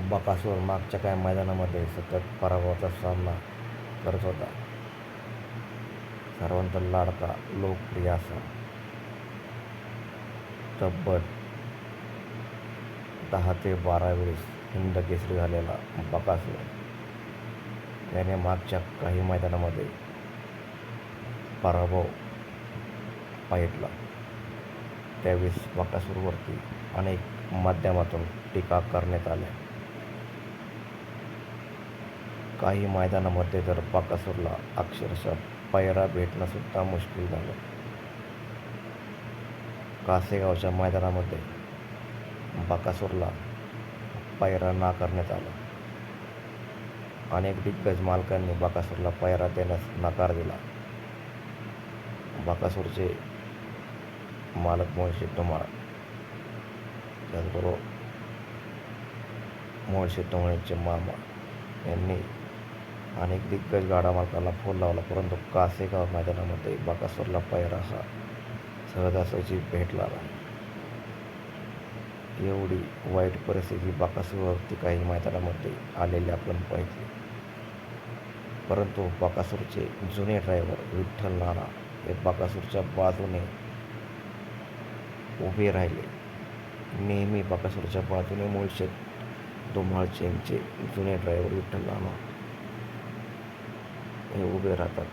बकासूर मागच्या काही मैदानामध्ये सतत पराभवाचा सामना करत होता. सर्वांचा लाडका, लोकप्रिय असा तब्बल 10 ते 12 वेळेस हिंदकेसरी झालेला बकासूर याने मागच्या काही मैदानामध्ये पराभव पाहिला. त्यावेळेस बकासूरवरती अनेक माध्यमातून टीका करण्यात आल्या. काही मैदानामध्ये तर बकासूरला अक्षरशः पायरा भेटणं सुद्धा मुश्किल झालं. कासेगावच्या मैदानामध्ये बकासूरला पायरा नाकारण्यात आला. अनेक दिग्गज मालकांनी बकासूरला पायरा देण्यास नकार दिला. बकासूरचे मालक मुळशी धुमाळ, त्याचबरोबर मुळशी धुमाळचे मामा यांनी अनेक दिग्गज गाडा मालकांना फोन लावला, परंतु कासेगाव मैदानामध्ये बकासूरला पायरा हा सहजासहजी भेटला नाही. एवढी वाईट परिस्थिती बकासूरवरती काही मैदानामध्ये आलेली आपण पाहिली. परंतु बकासूरचे जुने ड्रायव्हर विठ्ठल नाना हे बकासूरच्या बाजूने उभे राहिले. नेहमी बकासूरच्या बाजूने मुळशी धुमाळचे जुने ड्रायव्हर विठ्ठल नाना हे उभे राहतात.